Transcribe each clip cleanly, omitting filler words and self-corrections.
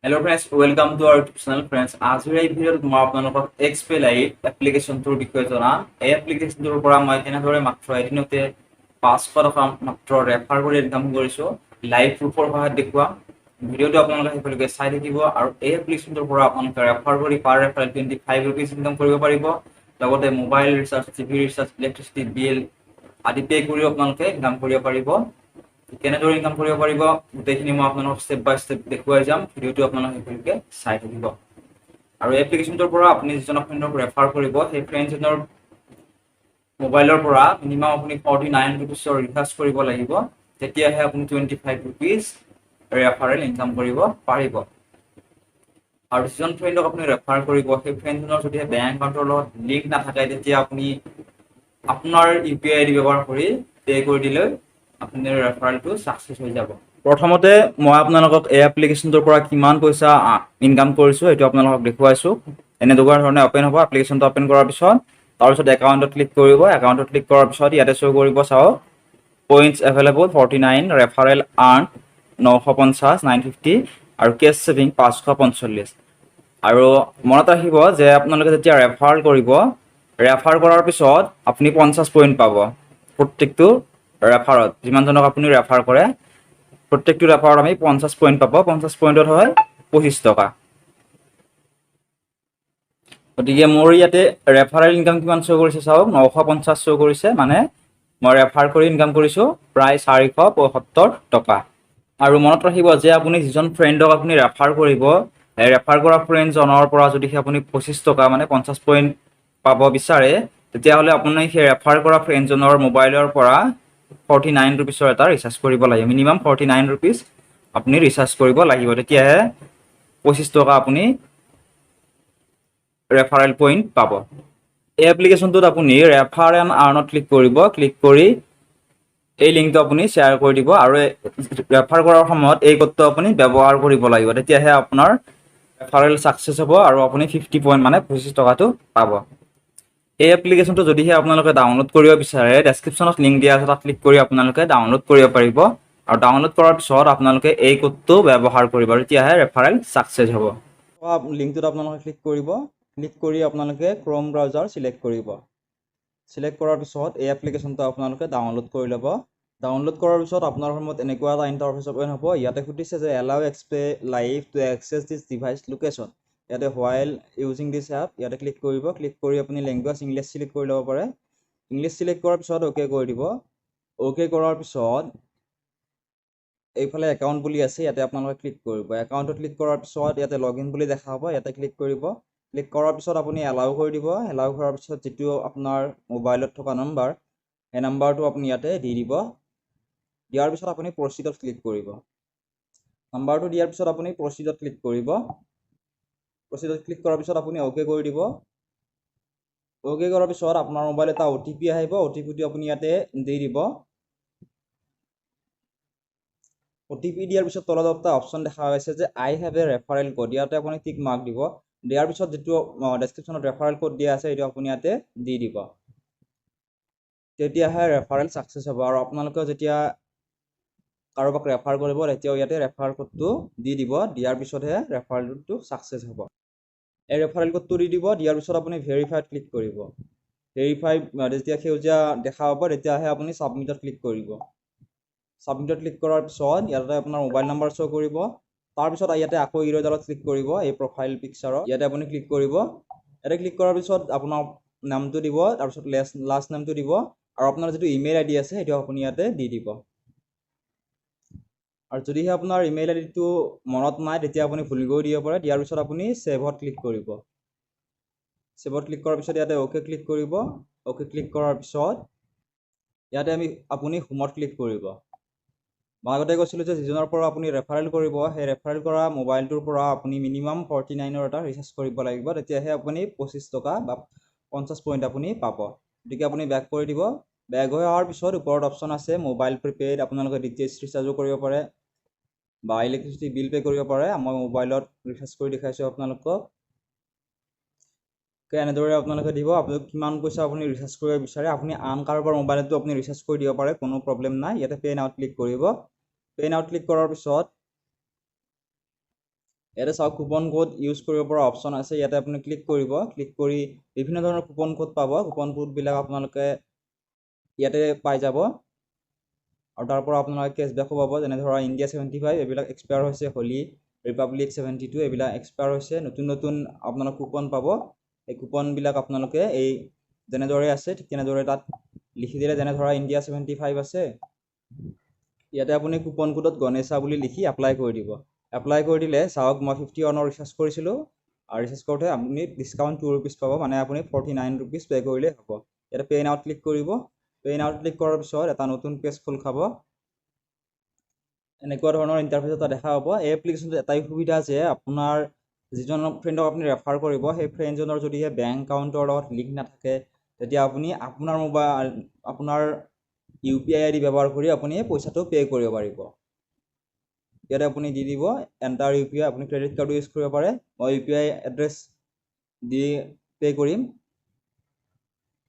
Hello friends, welcome to our YouTube channel friends. আজিৰ এই ভিডিঅ'ত মই আপোনালোকক XP Live এপ্লিকেশ্যনটোৰ বিষয়ে জনাম। এই এপ্লিকেশ্যনটোৰ পৰা মই কেনেদৰে মাত্ৰ এদিনতে 500 টকা মাত্ৰ ৰেফাৰ কৰি ইনকাম কৰিছো। লাইভ প্ৰুফৰ সহায়ত দেখুৱাম। ভিডিঅ'টো আপোনালোকে শেষলৈকে চাই থাকিব আৰু এই এপ্লিকেশ্যনটোৰ পৰা আপোনালোকে ৰেফাৰ কৰি পাৰ ৰেফাৰেল 25 ৰুপিজ ইনকাম কৰিব পাৰিব। লগতে mobile recharge, TV recharge, electricity bill আদি পে কৰি আপোনালোকে ইনকাম কৰিব পাৰিব। কেনেদৰে ইনকাম কৰিব পাৰিব গোটেইখিনি মই আপোনালোকক ষ্টেপ বাই ষ্টেপ দেখুৱাই যাম। ভিডিঅ'টো আপোনালোকে সকলোকে চাই থাকিব আৰু এপ্লিকেশ্যনটোৰ পৰা আপুনি যিজনক ফ্ৰেণ্ডক ৰেফাৰ কৰিব সেই ফ্ৰেণ্ডজনৰ মোবাইলৰ পৰা মিনিমাম আপুনি 49 ৰুপিছৰ ৰিচাৰ্জ কৰিব লাগিব। তেতিয়াহে আপুনি 25 ৰুপিজ ৰেফাৰেল ইনকাম কৰিব পাৰিব। আৰু যিজন ফ্ৰেণ্ডক আপুনি ৰেফাৰ কৰিব সেই ফ্ৰেণ্ডজনৰ যদি বেংক একাউণ্টৰ লগত লিংক নাথাকে তেতিয়া আপুনি আপোনাৰ UPI ID ব্যৱহাৰ কৰি পে কৰি দিলে আপোনাৰ ৰেফাৰেলটো সাকসেস হৈ যাব। প্ৰথমতে মই আপোনালোকক এই এপ্লিকেশ্যনটোৰ পৰা কিমান পইচা ইনকাম কৰিছো এটো আপোনালোকক দেখুৱাইছো। এনেদৰে ধৰণে ওপেন হ'ব। এপ্লিকেশ্যনটো ওপেন কৰাৰ পিছত তাৰপিছত একাউণ্টত ক্লিক কৰিব। একাউণ্টত ক্লিক কৰাৰ পিছত ইয়াতে শো কৰিব চাওক পইণ্টছ এভেইলেবল 49 ৰেফাৰেল আৰ্ন 950 950 আৰু কেছ সেভিং 545 আৰু মনত ৰাখিব যে আপোনালোকে যেতিয়া ৰেফাৰ কৰিব ৰেফাৰ কৰাৰ পিছত আপুনি 50 পইণ্ট পাব। প্ৰত্যেকটো ৰেফাৰত যিমানজনক আপুনি ৰেফাৰ কৰে প্ৰত্যেকটো ৰেফাৰত আমি 50 পইণ্ট পাব। 50 পইণ্টত হয় 25 টকা। গতিকে মোৰ ইয়াতে ৰেফাৰেল ইনকাম কিমান শো কৰিছে চাওক 950 শো কৰিছে, মানে মই ৰেফাৰ কৰি ইনকাম কৰিছো প্ৰায় 475 টকা। আৰু মনত ৰাখিব যে আপুনি যিজন ফ্ৰেণ্ডক আপুনি ৰেফাৰ কৰিব ৰেফাৰ কৰা ফ্ৰেণ্ডজনৰ পৰা যদি আপুনি 25 টকা মানে 50 পইণ্ট পাব বিচাৰে তেতিয়াহ'লে আপুনি সেই ৰেফাৰ কৰা ফ্ৰেণ্ডজনৰ মোবাইলৰ পৰা 49 ৰুপিছৰ এটা ৰিচাৰ্জ কৰিব লাগিব। মিনিমাম 49 ৰুপিছ আপুনি ৰিচাৰ্জ কৰিব লাগিব, তেতিয়াহে 25 টকা আপুনি ৰেফাৰেল পইণ্ট পাব। এই এপ্লিকেশ্যনটোত আপুনি ৰেফাৰ এণ্ড আৰ্ণত ক্লিক কৰিব। ক্লিক কৰি এই লিংকটো আপুনি শ্বেয়াৰ কৰি দিব আৰু ৰেফাৰ কৰাৰ সময়ত এই কোডটো আপুনি ব্যৱহাৰ কৰিব লাগিব, তেতিয়াহে আপোনাৰ ৰেফাৰেল সাকসেস হ'ব আৰু আপুনি 50 পইণ্ট মানে 25 টকাটো পাব। এই এপ্লিকেশ্যনটো যদিহে আপোনালোকে ডাউনলোড কৰিব বিচাৰে ডেছক্ৰিপশ্যনত লিংক দিয়া আছে, তাত ক্লিক কৰি আপোনালোকে ডাউনলোড কৰিব পাৰিব আৰু ডাউনলোড কৰাৰ পিছত আপোনালোকে এই কোডটো ব্যৱহাৰ কৰিব আৰু তেতিয়াহে ৰেফাৰেল সাকসেস হ'ব। লিংকটোত আপোনালোকে ক্লিক কৰিব। ক্লিক কৰি আপোনালোকে ক্ৰোম ব্ৰাউজাৰ সিলেক্ট কৰিব। সিলেক্ট কৰাৰ পিছত এই এপ্লিকেশ্যনটো আপোনালোকে ডাউনলোড কৰি ল'ব। ডাউনলোড কৰাৰ পিছত আপোনাৰ সময়ত এনেকুৱা এটা ইণ্টাৰফেচ ওপেন হ'ব। ইয়াতে সুধিছে যে allow XP Live to access this device location। ইয়াতে while using this app ইয়াতে ক্লিক কৰিব। ক্লিক কৰি আপুনি লেংগুৱেজ ইংলিছ সিলেক্ট কৰি ল'ব পাৰে। ইংলিছ সিলেক্ট কৰাৰ পিছত ওকে কৰি দিব। ওকে কৰাৰ পিছত এইফালে একাউণ্ট বুলি আছে, ইয়াতে আপোনালোকে ক্লিক কৰিব। একাউণ্টত ক্লিক কৰাৰ পিছত ইয়াতে লগইন বুলি দেখা হ'ব, ইয়াতে ক্লিক কৰিব। ক্লিক কৰাৰ পিছত আপুনি এলাউ কৰি দিব। এলাউ কৰাৰ পিছত যিটো আপোনাৰ মোবাইলত থকা নম্বৰ সেই নম্বৰটো আপুনি ইয়াতে দি দিব। দিয়াৰ পিছত আপুনি প্ৰচিডত ক্লিক কৰিব। নম্বৰটো দিয়াৰ পিছত আপুনি প্ৰচিডত ক্লিক কৰিব। প্ৰচিডত ক্লিক কৰাৰ পিছত আপুনি ওকে কৰি দিব। ওকে কৰাৰ পিছত আপোনাৰ মোবাইলত এটা OTP আহিব। OTPটো আপুনি ইয়াতে দি দিব। OTP দিয়াৰ পিছত তলত এটা অপশ্যন দেখা পাইছে যে আই হেভ এ ৰেফাৰেল কোড, ইয়াতে আপুনি টিক মাৰ্ক দিব। দিয়াৰ পিছত যিটো ডেছক্ৰিপশ্যনত ৰেফাৰেল কোড দিয়া আছে এইটো আপুনি ইয়াতে দি দিব। তেতিয়াহে ৰেফাৰেল সাকসেস হ'ব আৰু আপোনালোকে যেতিয়া কাৰোবাক ৰেফাৰ কৰিব তেতিয়াও ইয়াতে ৰেফাৰ কোডটো দি দিব। দিয়াৰ পিছতহে ৰেফাৰেলটো সাকসেস হ'ব। এই ৰেফাৰেল কোডটো দি দিব। দিয়াৰ পিছত আপুনি ভেৰিফাইড ক্লিক কৰিব। ভেৰিফাই যেতিয়া সেউজীয়া দেখা হ'ব তেতিয়াহে আপুনি সাবমিটত ক্লিক কৰিব। সাবমিটত ক্লিক কৰাৰ পিছত ইয়াতে আপোনাৰ মোবাইল নম্বৰ শ্ব' কৰিব। তাৰপিছত ইয়াতে আকৌ ইৰ'ডালত ক্লিক কৰিব। এই প্ৰফাইল পিকচাৰত ইয়াতে আপুনি ক্লিক কৰিব। ইয়াতে ক্লিক কৰাৰ পিছত আপোনাৰ নামটো দিব, তাৰপিছত লাষ্ট নামটো দিব আৰু আপোনাৰ যিটো ইমেইল ID আছে সেইটো আপুনি ইয়াতে দি দিব। আৰু যদিহে আপোনাৰ ইমেইল IDটো মনত নাই তেতিয়া আপুনি ভুল কৰি দিব পাৰে। দিয়াৰ পিছত আপুনি ছেভত ক্লিক কৰিব। ছেভত ক্লিক কৰাৰ পিছত ইয়াতে ওকে ক্লিক কৰিব। ওকে ক্লিক কৰাৰ পিছত ইয়াতে আপুনি হোমত ক্লিক কৰিব। মই আগতে কৈছিলোঁ যে যিজনৰ পৰা আপুনি ৰেফাৰেল কৰিব সেই ৰেফাৰেল কৰা মোবাইলটোৰ পৰা আপুনি মিনিমাম 49ৰ এটা ৰিচাৰ্জ কৰিব লাগিব, তেতিয়াহে আপুনি 25 টকা বা 50 পইণ্ট আপুনি পাব। গতিকে আপুনি বেক কৰি দিব। বেক হৈ অহাৰ পিছত ওপৰত অপশ্যন আছে মোবাইল প্ৰিপেইড, আপোনালোকে DTH ৰিচাৰ্জো কৰিব পাৰে বা ইলেক্ট্ৰিচিটি বিল পে' কৰিব পাৰে। মই মোবাইলত ৰিচাৰ্জ কৰি দেখাইছোঁ আপোনালোকক। এনেদৰে আপোনালোকে দিব। আপোনালোক কিমান পইচা আপুনি ৰিচাৰ্জ কৰিব বিচাৰে আপুনি আন কাৰোবাৰ মোবাইলতো আপুনি ৰিচাৰ্জ কৰি দিব পাৰে, কোনো প্ৰব্লেম নাই। ইয়াতে পে' নাওত ক্লিক কৰিব। পে' নাওত ক্লিক কৰাৰ পিছত ইয়াতে চাওক কুপন কোড ইউজ কৰিব পৰা অপশ্যন আছে, ইয়াতে আপুনি ক্লিক কৰিব। ক্লিক কৰি বিভিন্ন ধৰণৰ কুপন কোড পাব। কুপন কোডবিলাক আপোনালোকে ইয়াতে পাই যাব আৰু তাৰ পৰা আপোনালোকে কেছবেকো পাব। যেনে ধৰা ইণ্ডিয়া 75 এইবিলাক এক্সপায়াৰ হৈছে, হোলী ৰিপাব্লিক 72 এইবিলাক এক্সপায়াৰ হৈছে। নতুন নতুন আপোনালোক কুপন পাব। এই কুপনবিলাক আপোনালোকে এই যেনেদৰে আছে ঠিক তেনেদৰে তাত লিখি দিলে, যেনে ধৰা ইণ্ডিয়া 75 আছে, ইয়াতে আপুনি কুপন কোডত গণেশা বুলি লিখি এপ্লাই কৰি দিব। এপ্লাই কৰি দিলে চাওক মই 51 ৰিচাৰ্জ কৰিছিলোঁ আৰু ৰিচাৰ্জ কৰোঁতে আপুনি ডিছকাউণ্ট 2 ৰুপিজ পাব, মানে আপুনি 49 ৰুপিজ পে' কৰিলেই হ'ব। ইয়াতে পে' নাওত ক্লিক কৰিব। পে' নাওত ক্লিক কৰাৰ পিছত এটা নতুন পেজ খোল খাব। এনেকুৱা ধৰণৰ ইণ্টাৰফেচ এটা দেখা পাব। এই এপ্লিকেশ্যনটো এটাই সুবিধা যে আপোনাৰ যিজন ফ্ৰেণ্ডক আপুনি ৰেফাৰ কৰিব, সেই ফ্ৰেণ্ডজনৰ যদিহে বেংক একাউণ্টৰ লগত লিংক নাথাকে, তেতিয়া আপুনি আপোনাৰ UPI ID ব্যৱহাৰ কৰি আপুনি পইচাটো পে' কৰিব পাৰিব। ইয়াতে আপুনি দি দিব এণ্টাৰ UPI, আপুনি ক্ৰেডিট কাৰ্ডো ইউজ কৰিব পাৰে। মই UPI এড্ৰেছ দি পে' কৰিম।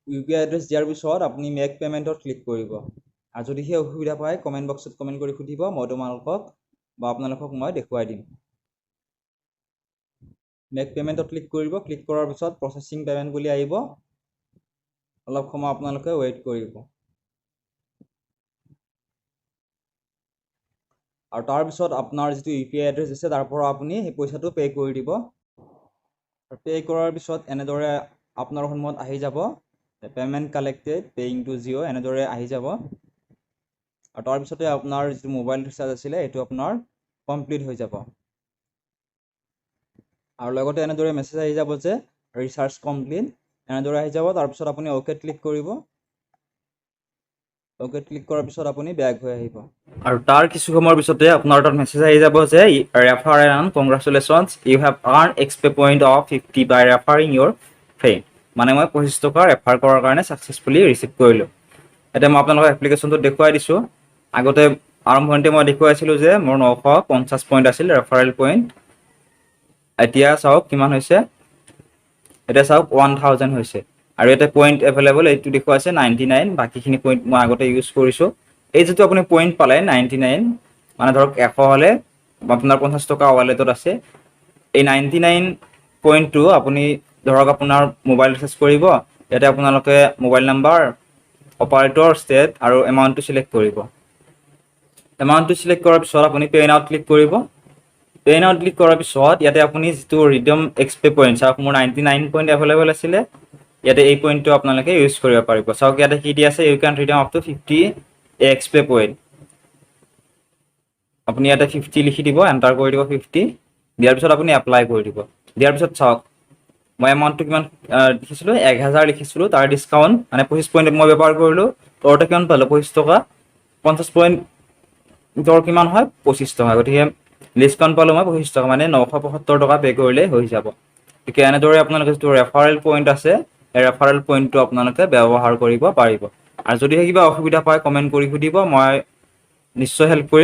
UPI এড্ৰেছ দিয়াৰ পিছত আপুনি মেক পে'মেণ্টত ক্লিক কৰিব। আৰু যদিহে অসুবিধা পায় কমেণ্ট বক্সত কমেণ্ট কৰি সুধিব, মই আপোনালোকক মই দেখুৱাই দিম। মেক পে'মেণ্টত ক্লিক কৰিব। ক্লিক কৰাৰ পিছত প্ৰচেছিং পে'মেণ্ট বুলি আহিব। অলপ সময় আপোনালোকে ৱেইট কৰিব। আৰু তাৰপিছত আপোনাৰ যিটো UPI এড্ৰেছ আছে তাৰ পৰা আপুনি সেই পইচাটো পে' কৰি দিব। পে' কৰাৰ পিছত এনেদৰে আপোনাৰ সন্মুখত আহি যাব payment collected paying to Jio' এনেদৰে আহি যাব। আৰু তাৰপিছতে আপোনাৰ যিটো মোবাইল ৰিচাৰ্জ আছিলে সেইটো আপোনাৰ কমপ্লিট হৈ যাব। আৰু লগতে এনেদৰে মেছেজ আহি যাব যে ৰিচাৰ্জ কমপ্লিট, এনেদৰে আহি যাব। তাৰপিছত আপুনি অ'কে ক্লিক কৰিব। অ'কে ক্লিক কৰাৰ পিছত আপুনি বেক হৈ আহিব। আৰু তাৰ কিছু সময়ৰ পিছতে আপোনাৰ তাত মেছেজ আহি যাব যে refer and congratulations, you have earn expay point of 50 by referring your friend. মানে মই 25 টকা ৰেফাৰ কৰাৰ কাৰণে ছাকচেছফুলি ৰিচিভ কৰিলোঁ। এতিয়া মই আপোনালোকক এপ্লিকেশ্যনটো দেখুৱাই দিছোঁ। আগতে আৰম্ভণিতে মই দেখুৱাইছিলোঁ যে মোৰ 950 পইণ্ট আছিল ৰেফাৰেল পইণ্ট। এতিয়া চাওক কিমান হৈছে, এতিয়া চাওক 1000 হৈছে। আৰু ইয়াতে পইণ্ট এভেইলেবল এইটো দেখুৱাইছে 99, বাকীখিনি পইণ্ট মই আগতে ইউজ কৰিছোঁ। এই যিটো আপুনি পইণ্ট পালে 99, মানে ধৰক 100 হ'লে আপোনাৰ 50 টকা ৱালেটত আছে। এই 99 পইণ্টটো আপুনি ধৰক আপোনাৰ মোবাইল ৰিচাৰ্জ কৰিব। ইয়াতে আপোনালোকে মোবাইল নাম্বাৰ, অপাৰেটৰ, ষ্টেট আৰু এমাউণ্টটো চিলেক্ট কৰিব। এমাউণ্টটো চিলেক্ট কৰাৰ পিছত আপুনি পে' নাওত ক্লিক কৰিব। পে' নাওত ক্লিক কৰাৰ পিছত ইয়াতে আপুনি যিটো ৰিডিম এক্সপে পইণ্ট, চাওক মোৰ 99 পইণ্ট এভেইলেবল আছিলে। ইয়াতে এই পইণ্টটো আপোনালোকে ইউজ কৰিব পাৰিব। চাওক ইয়াতে কি দি আছে, you can redeem up to 50 expay point. আপুনি ইয়াতে 50 লিখি দিব, এণ্টাৰ কৰি দিব 50। দিয়াৰ পিছত আপুনি এপ্লাই কৰি দিব। দিয়াৰ পিছত চাওক মই এমাউণ্টটো কিমান লিখিছিলোঁ, 1000 লিখিছিলোঁ। তাৰ ডিছকাউণ্ট মানে 25 পইণ্ট মই ব্যৱহাৰ কৰিলোঁ, তহঁতে কিমান পালোঁ 25 টকা। 50 পইণ্টৰ কিমান হয় 25 টকা। গতিকে ডিছকাউণ্ট পালোঁ মই 25 টকা, মানে 975 টকা পে' কৰিলেই হৈ যাব। গতিকে এনেদৰে আপোনালোকে যিটো ৰেফাৰেল পইণ্ট আছে, এই ৰেফাৰেল পইণ্টটো আপোনালোকে ব্যৱহাৰ কৰিব পাৰিব। আৰু যদিহে কিবা অসুবিধা পায় কমেণ্ট কৰি সুধিব, মই নিশ্চয় হেল্প কৰিম।